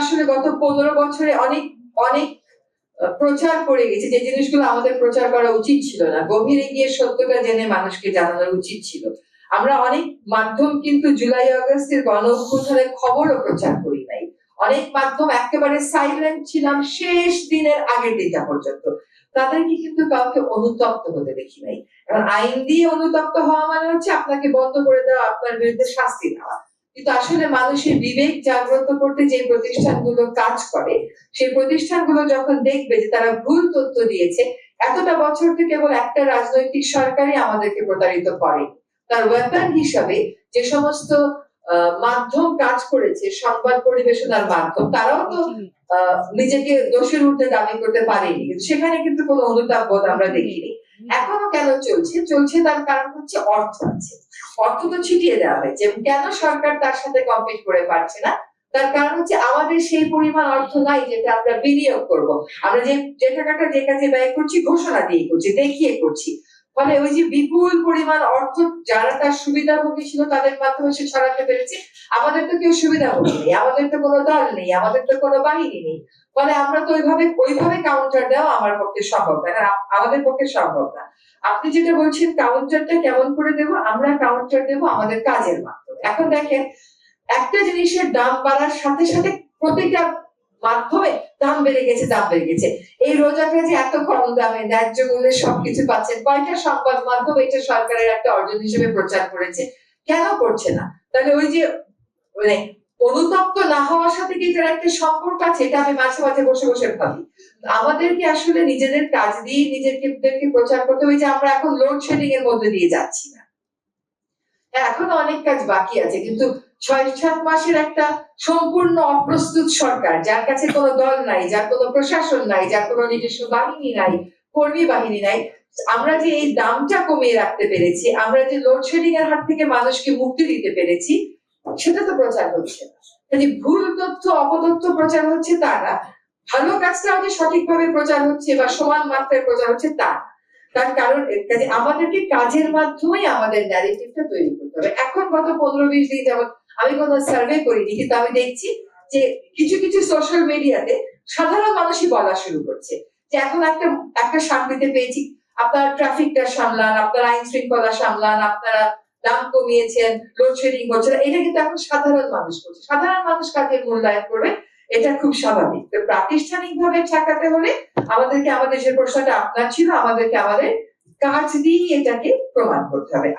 আসলে গত 15 বছরে অনেক অনেক প্রচার করে গেছি যে জিনিসগুলো আমাদের প্রচার করা উচিত ছিল না, গভীরে গিয়ে সত্যটা জেনে মানুষকে জানানো উচিত ছিল। আমরা অনেক মাধ্যম কিন্তু জুলাই আগস্টের গণ অভ্যুত্থানের খবরও প্রচার করি নাই। অনেক মাধ্যম একেবারে সাইলেন্ট ছিলাম শেষ দিনের আগের দিনটা পর্যন্ত। তাদেরকে কিন্তু কাউকে অনুতপ্ত হতে দেখি নাই। এখন আইন দিয়ে অনুতপ্ত হওয়া মানে হচ্ছে আপনাকে বন্ধ করে দেওয়া, আপনার বিরুদ্ধে শাস্তি দেওয়া। কিন্তু আসলে মানুষের বিবেক জাগ্রত করতে যে প্রতিষ্ঠানগুলো কাজ করে, সেই প্রতিষ্ঠানগুলো যখন দেখবে যে তারা ভুল তথ্য দিয়েছে, এতটা বছর থেকে কেবল একটা রাজনৈতিক সরকারই আমাদেরকে প্রতারিত করে। তার ওয়েপন হিসাবে যে সমস্ত মাধ্যম কাজ করেছে, সংবাদ পরিবেশনার মাধ্যম, তারাও তো নিজেকে দোষের ঊর্ধ্বে দাবি করতে পারেনি, কিন্তু সেখানে কিন্তু কোনো অনুতাপ বোধ আমরা দেখিনি। এখনো কেন চলছে তার কারণ হচ্ছে অর্থ আছে। অর্থ তো ছিটিয়ে দেওয়া হয়েছে। কেন সরকার তার সাথে কম্পিট করে পারছে না? তার কারণ হচ্ছে আমাদের সেই পরিমাণ অর্থ নাই যেটা আমরা বিনিয়োগ করব। আমরা যে টাকাটা যে কাজে ব্যয় করছি ঘোষণা দিয়ে করছি, দেখিয়ে করছি। ফলে ওই যে বিপুল পরিমাণ অর্থ যারা তার সুবিধাভোগী ছিল তাদের মাধ্যমে সে ছড়াতে পেরেছে। আমাদের তো কেউ সুবিধাভোগী নেই, আমাদের তো কোনো দল নেই, আমাদের তো কোনো বাহিনী নেই। ফলে আমরা তো ওইভাবে কাউন্টার দেওয়া আমার পক্ষে সম্ভব না, আমাদের পক্ষে সম্ভব না। আপনি যেটা বলছেন কাউন্টারটা কেমন করে দেব, আমরা কাউন্টার দেব আমাদের কাজের মাধ্যমে। এখন দেখেন, একটা জিনিসের দাম বাড়ার সাথে সাথে প্রতিটা মাধ্যমে দাম বেড়ে গেছে। এই রোজাকে যে এত কম দামে ন্যায্য মূল্যে সবকিছু পাচ্ছেন, কয়টা সংবাদ মাধ্যম এটা সরকারের একটা অর্জন হিসেবে প্রচার করেছে? কেন করছে না? তাহলে ওই যে মানে অনুতপ্ত না হওয়ার সাথে কি এটার একটা সম্পর্ক আছে? এটা আমি মাঝে মাঝে বসে বসে ভাবি। আমাদেরকে আসলে নিজেদের কাজ দিয়ে নিজেদেরকে প্রচার করতে হবে যে আমরা এখন লোডশেডিং এর মধ্যে দিয়ে যাচ্ছি না। এখনো অনেক কাজ বাকি আছে, কিন্তু 6-7 মাসের একটা সম্পূর্ণ অপ্রস্তুত সরকার, যার কাছে কোনো দল নাই, যার কোনো প্রশাসন নাই, যার কোনো নিজস্ব বাহিনী নাই, কর্মী বাহিনী নাই, আমরা যে এই দামটা কমিয়ে রাখতে পেরেছি, আমরা যে লোডশেডিং এর হাত থেকে মানুষকে মুক্তি দিতে পেরেছি, সেটা তো প্রচার হচ্ছে না। ভুল তথ্য অপতথ্য প্রচার হচ্ছে তা না, ভালো কাজটাও যে সঠিকভাবে প্রচার হচ্ছে বা সমান মাত্রায় প্রচার হচ্ছে তা না। তার কারণ আমাদেরকে কাজের মাধ্যমে আমাদের ন্যারেটিভটা তৈরি করতে হবে। এখন গত 15-20 দিন যাবত আমি কোনো সার্ভে করিনি, কিন্তু আমি দেখছি যে কিছু কিছু সোশ্যাল মিডিয়াতে সাধারণ মানুষই বলা শুরু করছে যে এখন একটা শান্তিতে পেয়েছি, আপনারা ট্রাফিকটা সামলান, আপনারা আইন শৃঙ্খলা সামলান, আপনারা দাম কমিয়েছেন, লোডশেডিং হচ্ছে না। এটা কিন্তু এখন সাধারণ মানুষ করছে। সাধারণ মানুষ কাজের মূল্যায়ন করবে, এটা খুব স্বাভাবিক। তো প্রাতিষ্ঠানিক ভাবে ঠেকাতে হলে আমাদেরকে, আমাদের যে প্রশ্নটা আপনার ছিল, আমাদেরকে আমাদের কাজ দিয়ে এটাকে প্রমাণ করতে হবে।